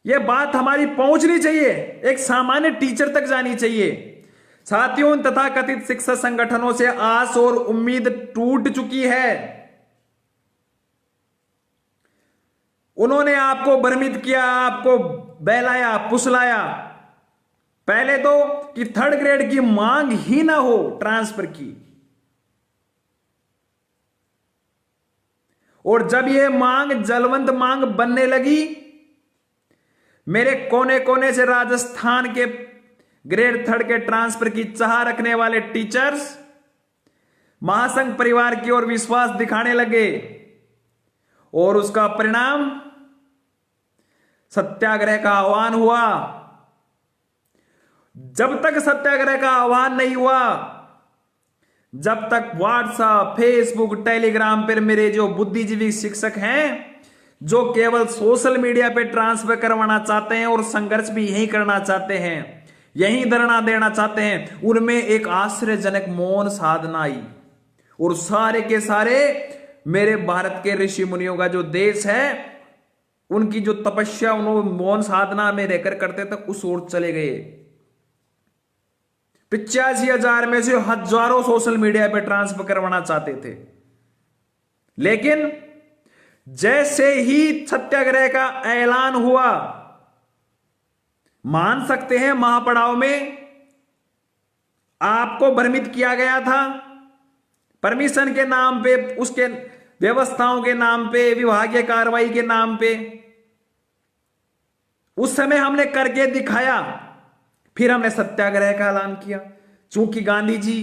यह बात हमारी पहुंचनी चाहिए, एक सामान्य टीचर तक जानी चाहिए। साथियों, तथा कथित शिक्षा संगठनों से आस और उम्मीद टूट चुकी है। उन्होंने आपको भ्रमित किया, आपको बहलाया फुसलाया। पहले तो कि थर्ड ग्रेड की मांग ही ना हो ट्रांसफर की, और जब यह मांग जलवंत मांग बनने लगी, मेरे कोने कोने से राजस्थान के ग्रेड थर्ड के ट्रांसफर की चाह रखने वाले टीचर्स महासंघ परिवार की ओर विश्वास दिखाने लगे, और उसका परिणाम सत्याग्रह का आह्वान हुआ। जब तक सत्याग्रह का आह्वान नहीं हुआ, जब तक व्हाट्सएप, फेसबुक, टेलीग्राम पर मेरे जो बुद्धिजीवी शिक्षक हैं, जो केवल सोशल मीडिया पे ट्रांसफर करवाना चाहते हैं और संघर्ष भी यही करना चाहते हैं, यही धरना देना चाहते हैं, उनमें एक आश्चर्यजनक मौन साधना आई। और सारे के सारे मेरे भारत के ऋषि मुनियों का जो देश है, उनकी जो तपस्या उन्होंने मौन साधना में रहकर करते थे, उस ओर चले गए। 85,000 में से हजारों सोशल मीडिया पे ट्रांसफर करवाना चाहते थे। लेकिन जैसे ही सत्याग्रह का ऐलान हुआ, मान सकते हैं महापड़ाव में आपको भ्रमित किया गया था, परमिशन के नाम पे, उसके व्यवस्थाओं के नाम पे, विभागीय कार्रवाई के नाम पे। उस समय हमने करके दिखाया, फिर हमने सत्याग्रह का ऐलान किया। चूंकि गांधी जी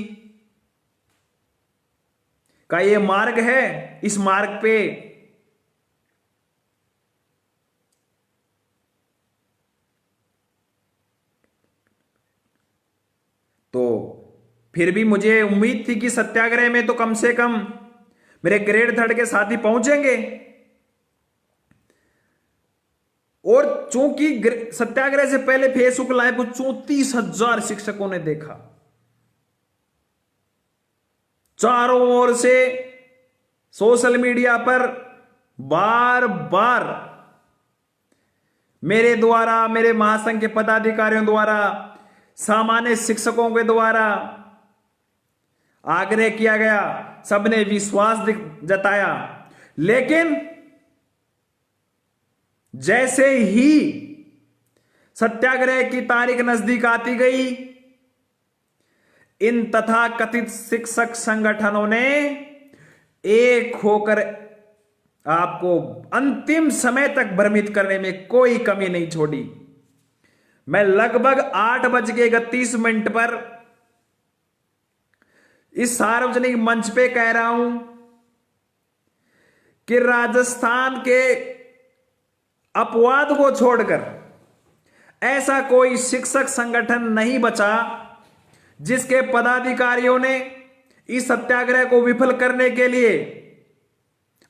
का ये मार्ग है, इस मार्ग पे तो फिर भी मुझे उम्मीद थी कि सत्याग्रह में तो कम से कम मेरे ग्रेड थर्ड के साथी पहुंचेंगे। और चूंकि सत्याग्रह से पहले फेसबुक लाइव को 34,000 शिक्षकों ने देखा, चारों ओर से सोशल मीडिया पर बार बार मेरे द्वारा, मेरे महासंघ के पदाधिकारियों द्वारा, सामान्य शिक्षकों के द्वारा आग्रह किया गया, सबने विश्वास जताया। लेकिन जैसे ही सत्याग्रह की तारीख नजदीक आती गई, इन तथाकथित शिक्षक संगठनों ने एक होकर आपको अंतिम समय तक भ्रमित करने में कोई कमी नहीं छोड़ी। मैं लगभग 8:31 पर इस सार्वजनिक मंच पे कह रहा हूं कि राजस्थान के अपवाद को छोड़कर ऐसा कोई शिक्षक संगठन नहीं बचा जिसके पदाधिकारियों ने इस सत्याग्रह को विफल करने के लिए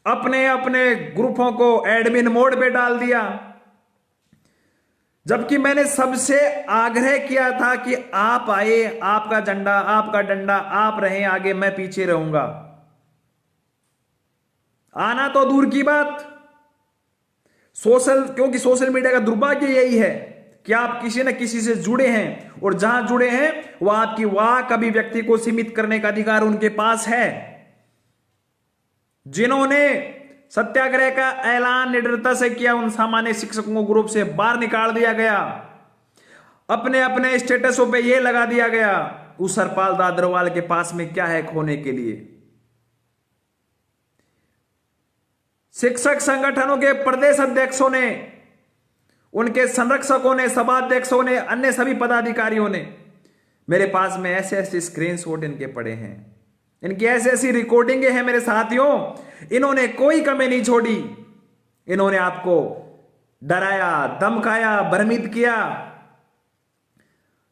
अपने अपने ग्रुपों को एडमिन मोड पे डाल दिया। जबकि मैंने सबसे आग्रह किया था कि आप आए, आपका झंडा, आपका डंडा, आप रहें आगे, मैं पीछे रहूंगा। आना तो दूर की बात, क्योंकि सोशल मीडिया का दुर्भाग्य यही है कि आप किसी न किसी से जुड़े हैं, और जहां जुड़े हैं वह आपकी वाक अभिव्यक्ति को सीमित करने का अधिकार उनके पास है। जिन्होंने सत्याग्रह का ऐलान निडरता से किया, उन सामान्य शिक्षकों को ग्रुप से बाहर निकाल दिया गया। अपने अपने स्टेटसों पे यह लगा दिया गया, उस हरपाल दादरवाल के पास में क्या है खोने के लिए। शिक्षक संगठनों के प्रदेश अध्यक्षों ने, उनके संरक्षकों ने, सभाध्यक्षों ने, अन्य सभी पदाधिकारियों ने, मेरे पास में ऐसे ऐसे स्क्रीनशॉट इनके पड़े हैं, इनकी ऐसी ऐसी रिकॉर्डिंगें हैं मेरे साथियों। इन्होंने कोई कमी नहीं छोड़ी। इन्होंने आपको डराया, धमकाया, भ्रमित किया।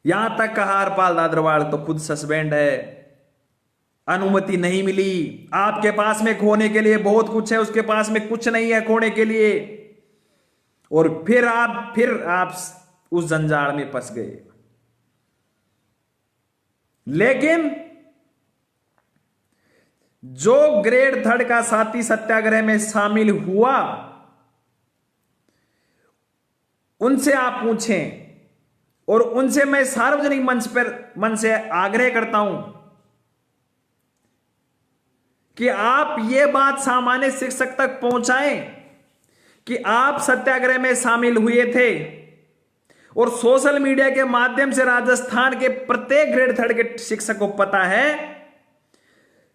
यहां तक कहा हरपाल दादरवाल तो खुद सस्पेंड है, अनुमति नहीं मिली। आपके पास में खोने के लिए बहुत कुछ है, उसके पास में कुछ नहीं है खोने के लिए। और फिर आप उस जंजाल में फंस गए। लेकिन जो ग्रेड थर्ड का साथी सत्याग्रह में शामिल हुआ, उनसे आप पूछें, और उनसे मैं सार्वजनिक मन से आग्रह करता हूं कि आप ये बात सामान्य शिक्षक तक पहुंचाएं कि आप सत्याग्रह में शामिल हुए थे, और सोशल मीडिया के माध्यम से राजस्थान के प्रत्येक ग्रेड 3 के शिक्षक को पता है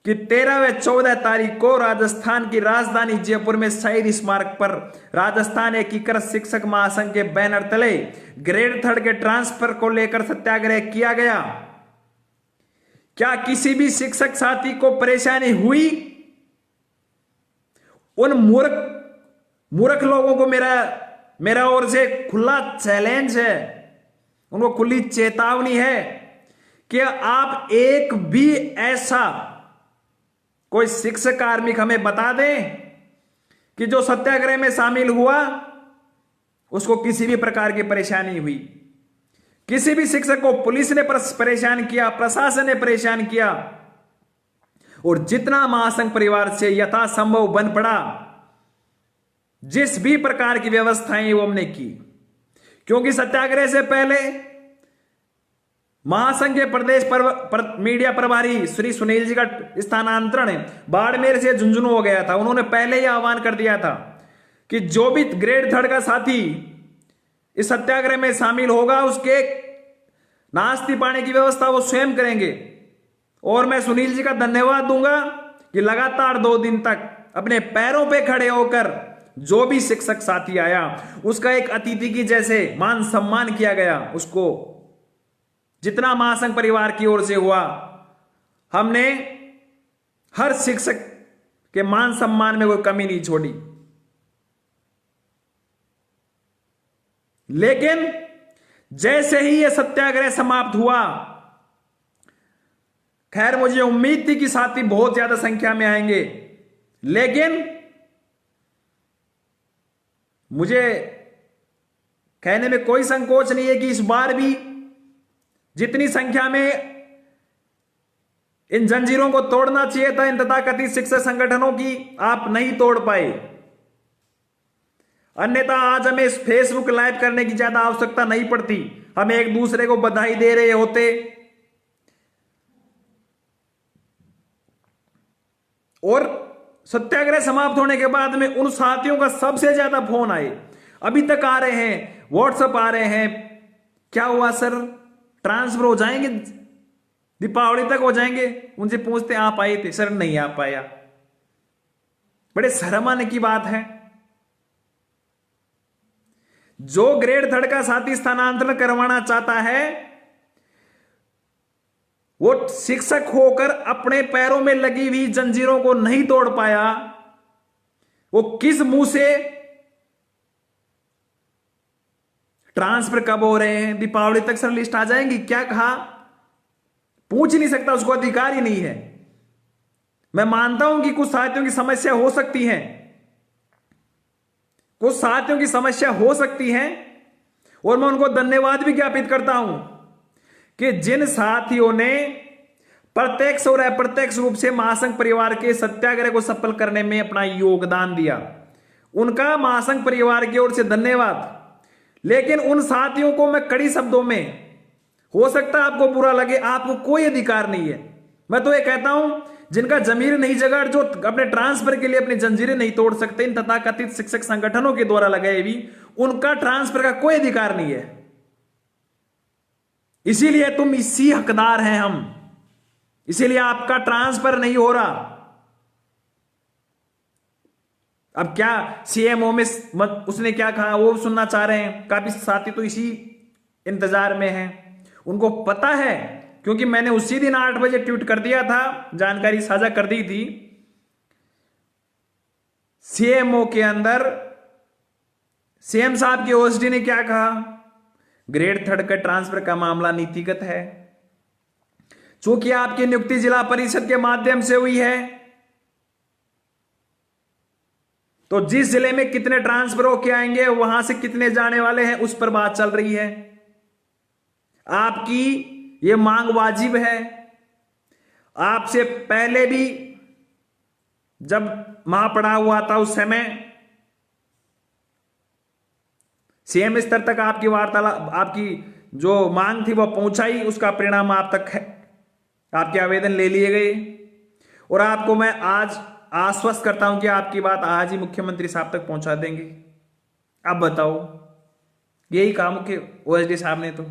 कि 13 व 14 तारीख को राजस्थान की राजधानी जयपुर में शहीद स्मारक पर राजस्थान एकीकृत शिक्षक महासंघ के बैनर तले ग्रेड 3 के ट्रांसफर को लेकर सत्याग्रह किया गया। क्या किसी भी शिक्षक साथी को परेशानी हुई? उन मूर्ख लोगों को मेरा ओर से खुला चैलेंज है, उनको खुली चेतावनी है कि आप एक भी ऐसा कोई शिक्षक कार्मिक हमें बता दें कि जो सत्याग्रह में शामिल हुआ उसको किसी भी प्रकार की परेशानी हुई। किसी भी शिक्षक को पुलिस ने परेशान किया, प्रशासन ने परेशान किया, और जितना महासंघ परिवार से यथासंभव बन पड़ा, जिस भी प्रकार की व्यवस्थाएं वो हमने की, क्योंकि सत्याग्रह से पहले महासंघ के प्रदेश मीडिया प्रभारी श्री सुनील जी का स्थानांतरण बाड़मेर से झुंझुनू हो गया था। उन्होंने पहले ही आह्वान कर दिया था कि जो भी ग्रेड 3 का साथी इस सत्याग्रह में शामिल होगा उसके नाश्ते पानी की व्यवस्था वो स्वयं करेंगे। और मैं सुनील जी का धन्यवाद दूंगा कि लगातार 2 दिन तक अपने पैरों पे खड़े होकर जो भी शिक्षक साथी आया उसका एक अतिथि की जैसे मान सम्मान किया गया। उसको जितना महासंघ परिवार की ओर से हुआ, हमने हर शिक्षक के मान सम्मान में कोई कमी नहीं छोड़ी। लेकिन जैसे ही यह सत्याग्रह समाप्त हुआ, खैर मुझे उम्मीद थी कि साथी बहुत ज्यादा संख्या में आएंगे, लेकिन मुझे कहने में कोई संकोच नहीं है कि इस बार भी जितनी संख्या में इन जंजीरों को तोड़ना चाहिए था इन तथाकथित शिक्षक संगठनों की, आप नहीं तोड़ पाए। अन्यथा आज हमें इस फेसबुक लाइव करने की ज्यादा आवश्यकता नहीं पड़ती, हम एक दूसरे को बधाई दे रहे होते। और सत्याग्रह समाप्त होने के बाद में उन साथियों का सबसे ज्यादा फोन आए, अभी तक आ रहे हैं, व्हाट्सएप आ रहे हैं, क्या हुआ सर, ट्रांसफर हो जाएंगे, दीपावली तक हो जाएंगे। उनसे पूछते आप आए थे? सर नहीं आ पाया। बड़े शर्म आने की बात है। जो ग्रेड 3 का साथी स्थानांतरण करवाना चाहता है वो शिक्षक होकर अपने पैरों में लगी हुई जंजीरों को नहीं तोड़ पाया, वो किस मुंह से ट्रांसफर कब हो रहे हैं, दीपावली तक सर लिस्ट आ जाएंगी, क्या कहा, पूछ नहीं सकता, उसको अधिकार ही नहीं है। मैं मानता हूं कि कुछ साथियों की समस्या हो सकती है, कुछ साथियों की समस्या हो सकती है, और मैं उनको धन्यवाद भी ज्ञापित करता हूं कि जिन साथियों ने प्रत्यक्ष और अप्रत्यक्ष रूप से महासंघ परिवार के सत्याग्रह को सफल करने में अपना योगदान दिया, उनका महासंघ परिवार की ओर से धन्यवाद। लेकिन उन साथियों को मैं कड़ी शब्दों में, हो सकता है आपको बुरा लगे, आपको कोई अधिकार नहीं है। मैं तो ये कहता हूं जिनका जमीर नहीं जगा, जो अपने ट्रांसफर के लिए अपनी जंजीरें नहीं तोड़ सकते इन तथाकथित शिक्षक संगठनों के द्वारा लगाए हुई, उनका ट्रांसफर का कोई अधिकार नहीं है। इसीलिए तुम इसी हकदार हैं हम, इसीलिए आपका ट्रांसफर नहीं हो रहा। अब क्या सीएमओ में उसने क्या कहा वो सुनना चाह रहे हैं, काफी साथी तो इसी इंतजार में हैं। उनको पता है, क्योंकि मैंने उसी दिन 8 बजे ट्वीट कर दिया था, जानकारी साझा कर दी थी। सीएमओ के अंदर सीएम साहब की ओएसडी ने क्या कहा, ग्रेड 3 का ट्रांसफर का मामला नीतिगत है, चूंकि आपकी नियुक्ति जिला परिषद के माध्यम से हुई है, तो जिस जिले में कितने ट्रांसफर होके आएंगे, वहां से कितने जाने वाले हैं, उस पर बात चल रही है। आपकी यह मांग वाजिब है। आपसे पहले भी जब महापड़ाव हुआ था, उस समय सीएम स्तर तक आपकी वार्तालाप, आपकी जो मांग थी वो पहुंचाई, उसका परिणाम आप तक है, आपके आवेदन ले लिए गए। और आपको मैं आज आश्वस्त करता हूं कि आपकी बात आज ही मुख्यमंत्री साहब तक पहुंचा देंगे। अब बताओ, यही काम के ओएसडी साहब ने तो,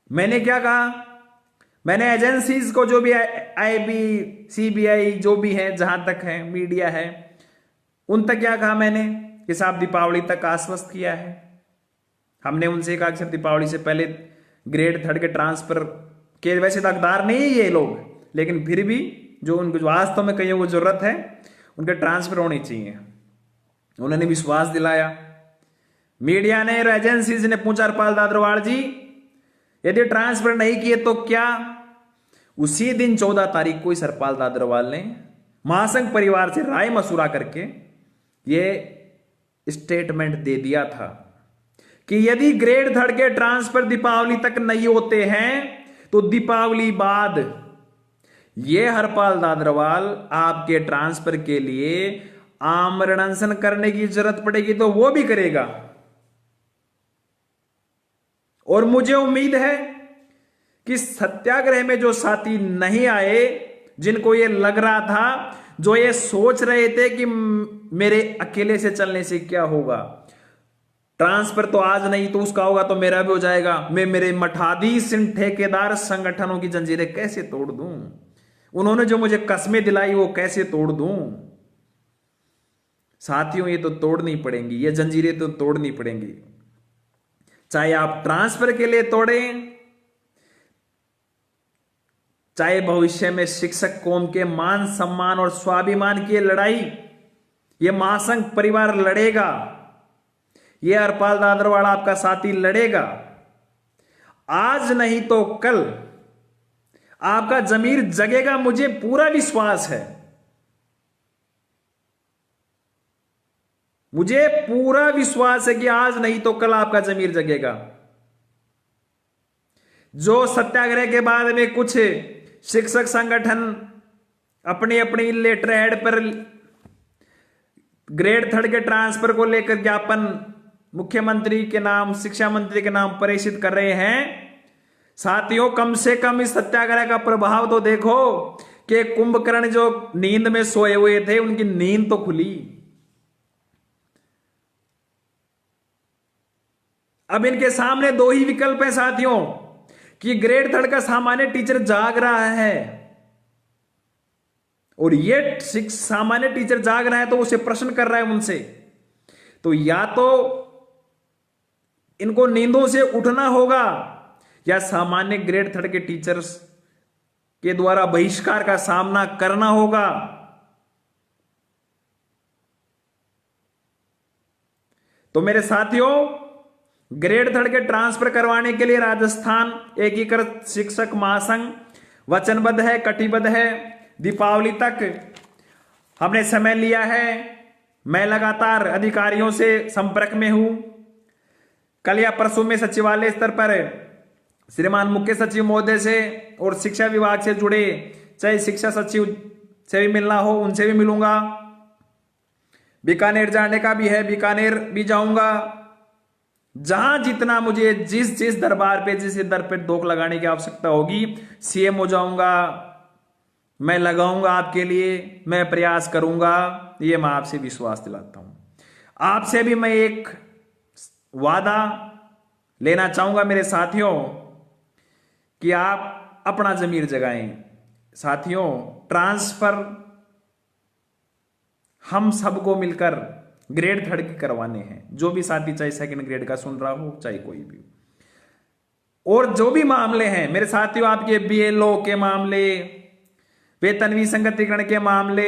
मैंने क्या कहा, मैंने एजेंसीज को, जो भी आईबी सीबीआई जो भी है, जहां तक है मीडिया है, उन तक क्या कहा मैंने कि साहब दीपावली तक आश्वस्त किया है। हमने उनसे कहा कि सर दीपावली से पहले ग्रेड 3 के ट्रांसफर के वैसे तो हकदार नहीं है ये लोग, लेकिन फिर भी जो उनको वास्तव में कहीं को जरूरत है उनके ट्रांसफर होनी चाहिए। उन्होंने विश्वास दिलाया। मीडिया ने और एजेंसीज ने पूछा हरपाल दादरवाल जी यदि ट्रांसफर नहीं किए तो क्या? उसी दिन 14 तारीख को इस हरपाल दादरवाल ने महासंघ परिवार से राय मशुरा करके ये स्टेटमेंट दे दिया था कि यदि ग्रेड 3 के ट्रांसफर दीपावली तक नहीं होते हैं तो दीपावली बाद ये हरपाल दादरवाल आपके ट्रांसफर के लिए आमरण अनशन करने की जरूरत पड़ेगी तो वो भी करेगा। और मुझे उम्मीद है कि सत्याग्रह में जो साथी नहीं आए, जिनको ये लग रहा था, जो ये सोच रहे थे कि मेरे अकेले से चलने से क्या होगा, ट्रांसफर तो आज नहीं तो उसका होगा तो मेरा भी हो जाएगा, मैं मेरे मठाधीश इन ठेकेदार संगठनों की जंजीरें कैसे तोड़ दूं, उन्होंने जो मुझे कस्में दिलाई वो कैसे तोड़ दूं। साथियों ये तो तोड़नी पड़ेंगी, ये जंजीरें तो तोड़नी पड़ेंगी, चाहे आप ट्रांसफर के लिए तोड़ें, चाहे भविष्य में शिक्षक कौम के मान सम्मान और स्वाभिमान की लड़ाई ये महासंघ परिवार लड़ेगा, ये हरपाल दादरवाल आपका साथी लड़ेगा। आज नहीं तो कल आपका जमीर जगेगा, मुझे पूरा विश्वास है, मुझे पूरा विश्वास है कि आज नहीं तो कल आपका जमीर जगेगा। जो सत्याग्रह के बाद में कुछ शिक्षक संगठन अपनी अपनी लेटर हेड पर ग्रेड 3 के ट्रांसफर को लेकर ज्ञापन मुख्यमंत्री के नाम, शिक्षा मंत्री के नाम प्रेषित कर रहे हैं, साथियों कम से कम इस सत्याग्रह का प्रभाव तो देखो कि कुंभकर्ण जो नींद में सोए हुए थे उनकी नींद तो खुली। अब इनके सामने दो ही विकल्प हैं साथियों, कि ग्रेड 3 का सामान्य टीचर जाग रहा है और ये सामान्य टीचर जाग रहा है तो उसे प्रश्न कर रहा है उनसे, तो या तो इनको नींदों से उठना होगा या सामान्य ग्रेड 3 के टीचर्स के द्वारा बहिष्कार का सामना करना होगा। तो मेरे साथियों, ग्रेड 3 के ट्रांसफर करवाने के लिए राजस्थान एकीकृत शिक्षक महासंघ वचनबद्ध है, कटिबद्ध है। दीपावली तक हमने समय लिया है, मैं लगातार अधिकारियों से संपर्क में हूं। कल या परसों में सचिवालय स्तर पर श्रीमान मुख्य सचिव महोदय से और शिक्षा विभाग से जुड़े चाहे शिक्षा सचिव से भी मिलना हो उनसे भी मिलूंगा। बीकानेर जाने का भी है, बीकानेर भी जाऊंगा। जहां जितना मुझे जिस दरबार पे जिस दर पे दोक लगाने की आवश्यकता होगी, सीएम हो जाऊंगा, मैं लगाऊंगा आपके लिए, मैं प्रयास करूंगा, ये मैं आपसे विश्वास दिलाता हूं। आपसे भी मैं एक वादा लेना चाहूंगा मेरे साथियों कि आप अपना जमीर जगाएं। साथियों, ट्रांसफर हम सबको मिलकर ग्रेड 3 के करवाने हैं, जो भी साथी चाहे सेकंड ग्रेड का सुन रहा हो चाहे कोई भी, और जो भी मामले हैं मेरे साथियों, आपके बीएलओ के मामले, वेतन विसंगतिकरण के मामले,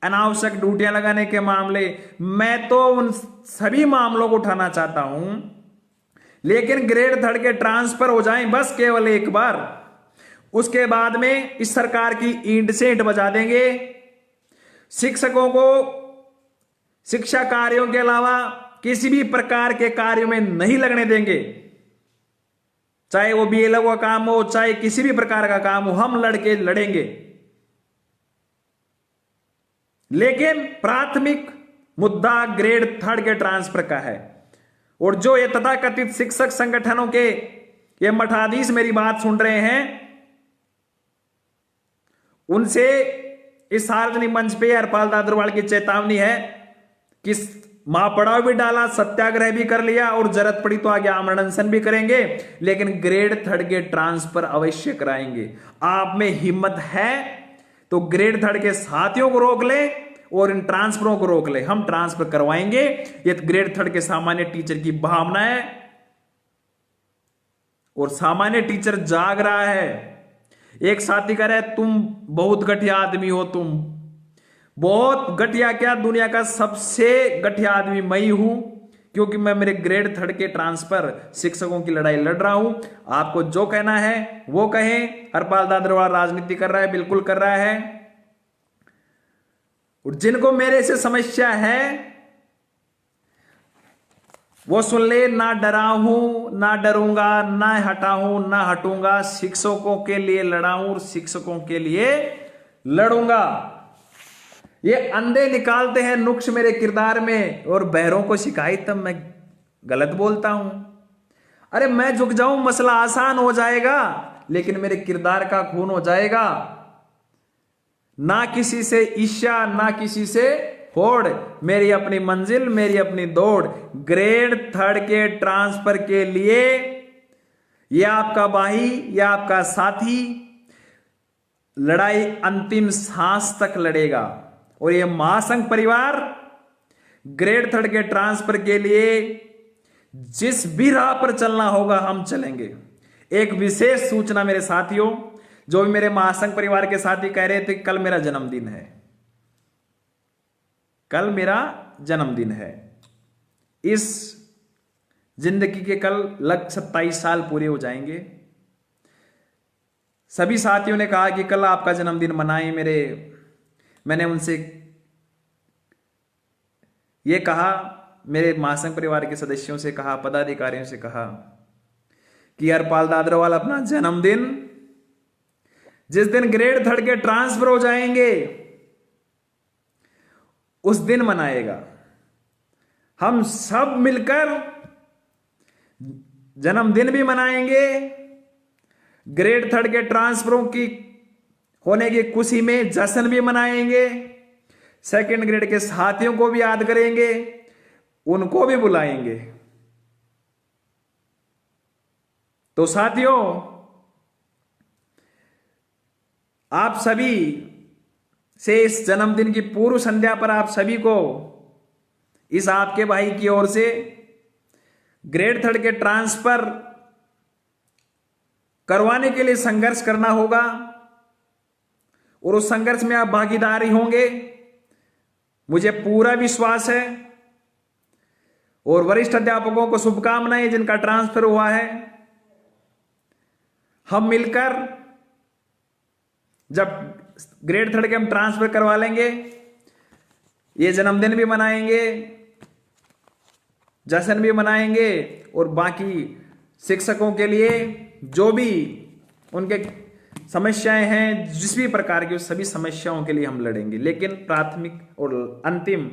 अनावश्यक ड्यूटियां लगाने के मामले, मैं तो उन सभी मामलों को उठाना चाहता हूं, लेकिन ग्रेड 3 के ट्रांसफर हो जाएं बस केवल एक बार, उसके बाद में इस सरकार की ईंट से ईंट बजा देंगे। शिक्षकों को शिक्षा कार्यों के अलावा किसी भी प्रकार के कार्यों में नहीं लगने देंगे, चाहे वो बीएलओ का काम हो चाहे किसी भी प्रकार का काम हो, हम लड़के लड़ेंगे। लेकिन प्राथमिक मुद्दा ग्रेड 3 के ट्रांसफर का है। और जो ये तथाकथित शिक्षक संगठनों के ये मठाधीश मेरी बात सुन रहे हैं, उनसे इस सार्वजनिक मंच पे हरपाल दादरवाल की चेतावनी है कि महापड़ाव भी डाला, सत्याग्रह भी कर लिया और जरूरत पड़ी तो आगे आमरण अनशन भी करेंगे, लेकिन ग्रेड 3 के ट्रांसफर अवश्य कराएंगे। आप में हिम्मत है तो ग्रेड 3 के साथियों को रोक ले और इन ट्रांसफरों को रोक ले। हम ट्रांसफर करवाएंगे। ये ग्रेड 3 के सामान्य टीचर की भावना है और सामान्य टीचर जाग रहा है। एक साथी कह रहा है तुम बहुत घटिया आदमी हो, तुम बहुत घटिया क्या, दुनिया का सबसे घटिया आदमी मैं ही हूं, क्योंकि मैं मेरे ग्रेड 3 के ट्रांसफर शिक्षकों की लड़ाई लड़ रहा हूं। आपको जो कहना है वो कहें। हरपाल दादरवाल राजनीति कर रहा है, बिल्कुल कर रहा है। और जिनको मेरे से समस्या है वो सुन ले, ना डरा हूं, ना डरूंगा, ना हटा हूं, ना हटूंगा। शिक्षकों के लिए लड़ा हूं और शिक्षकों के लिए लड़ूंगा। ये अंधे निकालते हैं नुक्स मेरे किरदार में और बहरों को शिकायत तब मैं गलत बोलता हूं। अरे मैं झुक जाऊं मसला आसान हो जाएगा, लेकिन मेरे किरदार का खून हो जाएगा। ना किसी से ईर्ष्या, ना किसी से होड़, मेरी अपनी मंजिल, मेरी अपनी दौड़। ग्रेड 3 के ट्रांसफर के लिए यह आपका भाई, यह आपका साथी लड़ाई अंतिम सांस तक लड़ेगा। और यह महासंघ परिवार ग्रेड 3 के ट्रांसफर के लिए जिस भी राह पर चलना होगा हम चलेंगे। एक विशेष सूचना मेरे साथियों, जो भी मेरे महासंघ परिवार के साथी कह रहे थे कल मेरा जन्मदिन है, कल मेरा जन्मदिन है। इस जिंदगी के कल लग 27 साल पूरे हो जाएंगे। सभी साथियों ने कहा कि कल आपका जन्मदिन मनाएं। मैंने उनसे ये कहा, मेरे महासंघ परिवार के सदस्यों से कहा, पदाधिकारियों से कहा कि हरपाल दादरवाल अपना जन्मदिन जिस दिन ग्रेड 3 के ट्रांसफर हो जाएंगे उस दिन मनाएगा। हम सब मिलकर जन्मदिन भी मनाएंगे, ग्रेड 3 के ट्रांसफरों की होने की खुशी में जश्न भी मनाएंगे, सेकंड ग्रेड के साथियों को भी याद करेंगे, उनको भी बुलाएंगे। तो साथियों, आप सभी से इस जन्मदिन की पूर्व संध्या पर आप सभी को इस आपके भाई की ओर से ग्रेड 3 के ट्रांसफर करवाने के लिए संघर्ष करना होगा और उस संघर्ष में आप भागीदारी होंगे, मुझे पूरा विश्वास है। और वरिष्ठ अध्यापकों को शुभकामनाएं जिनका ट्रांसफर हुआ है। हम मिलकर जब ग्रेड 3 के हम ट्रांसफर करवा लेंगे, ये जन्मदिन भी मनाएंगे, जश्न भी मनाएंगे और बाकी शिक्षकों के लिए जो भी उनके समस्याएं हैं, जिस भी प्रकार की, उस सभी समस्याओं के लिए हम लड़ेंगे। लेकिन प्राथमिक और अंतिम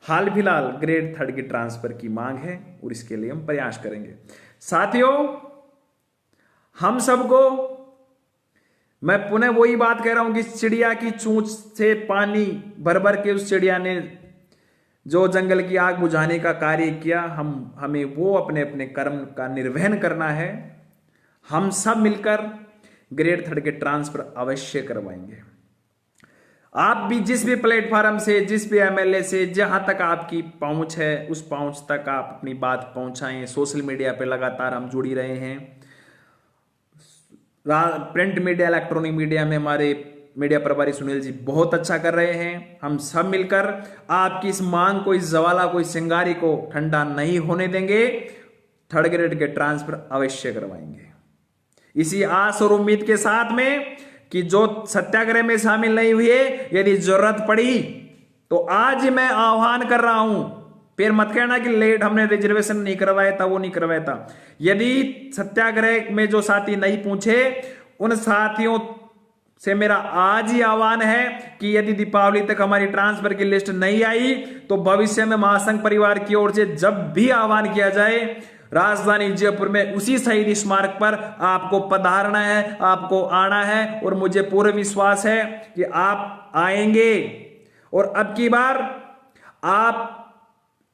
हाल फिलहाल ग्रेड 3 की ट्रांसफर की मांग है और इसके लिए हम प्रयास करेंगे। साथियों, हम सबको मैं पुनः वही बात कह रहा हूं कि चिड़िया की चोंच से पानी भर भर के उस चिड़िया ने जो जंगल की आग बुझाने का कार्य किया, हमें वो अपने अपने कर्म का निर्वहन करना है। हम सब मिलकर ग्रेड 3 के ट्रांसफर अवश्य करवाएंगे। आप भी जिस भी प्लेटफॉर्म से, जिस भी एमएलए से, जहां तक आपकी पहुंच है उस पहुंच तक आप अपनी बात पहुंचाएं। सोशल मीडिया पे लगातार हम जुड़ी रहे हैं। प्रिंट मीडिया, इलेक्ट्रॉनिक मीडिया में हमारे मीडिया प्रभारी सुनील जी बहुत अच्छा कर रहे हैं। हम सब मिलकर आपकी इस मांग को, इस ज्वाला को, इस चिंगारी को ठंडा नहीं होने देंगे। 3rd ग्रेड के ट्रांसफर अवश्य करवाएंगे, इसी आस और उम्मीद के साथ में कि जो सत्याग्रह में शामिल नहीं हुए, यदि जरूरत पड़ी तो आज ही मैं आह्वान कर रहा हूं। फिर मत कहना कि लेट हमने रिजर्वेशन नहीं करवाया था, वो नहीं करवाया था। यदि सत्याग्रह में जो साथी नहीं पूछे, उन साथियों से मेरा आज ही आह्वान है कि यदि दीपावली तक हमारी ट्रांसफर की लिस्ट नहीं आई तो भविष्य में महासंघ परिवार की ओर से जब भी आह्वान किया जाए राजधानी जयपुर में उसी शहीद स्मारक पर आपको पधारना है, आपको आना है। और मुझे पूर्ण विश्वास है कि आप आएंगे और अब की बार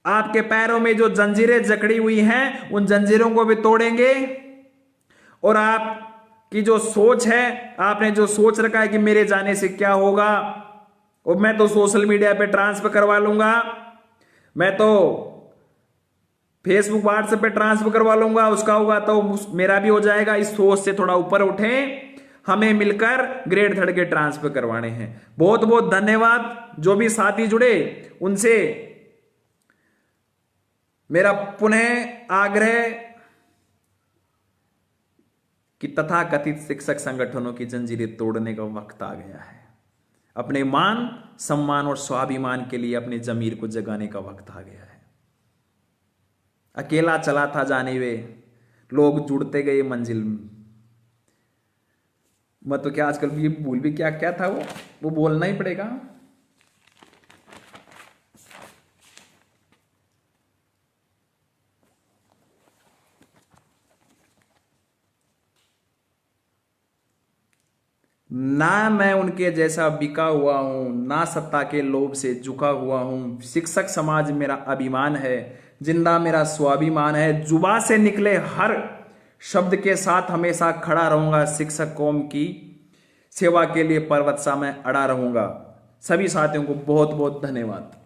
आपके पैरों में जो जंजीरें जकड़ी हुई हैं उन जंजीरों को भी तोड़ेंगे। और आपकी जो सोच है, आपने जो सोच रखा है कि मेरे जाने से क्या होगा, और मैं तो सोशल मीडिया पे ट्रांसफर करवा लूंगा, मैं तो फेसबुक व्हाट्सएप पे ट्रांसफर करवा लूंगा, उसका होगा तो मेरा भी हो जाएगा। इस सोच से थोड़ा ऊपर उठें, हमें मिलकर ग्रेड 3 के ट्रांसफर करवाने हैं। बहुत बहुत धन्यवाद। जो भी साथी जुड़े उनसे मेरा पुनः आग्रह कि तथाकथित शिक्षक संगठनों की जंजीरें तोड़ने का वक्त आ गया है। अपने मान, सम्मान और स्वाभिमान के लिए अपने जमीर को जगाने का वक्त आ गया है। अकेला चला था जाने वे, लोग जुड़ते गए मंजिल। मैं तो क्या आजकल ये भूल भी क्या क्या था, वो बोलना ही पड़ेगा। ना मैं उनके जैसा बिका हुआ हूं, ना सत्ता के लोभ से झुका हुआ हूं। शिक्षक समाज मेरा अभिमान है, जिंदा मेरा स्वाभिमान है। जुबा से निकले हर शब्द के साथ हमेशा खड़ा रहूंगा। शिक्षक कौम की सेवा के लिए पर्वत सा मैं अड़ा रहूंगा। सभी साथियों को बहुत बहुत धन्यवाद।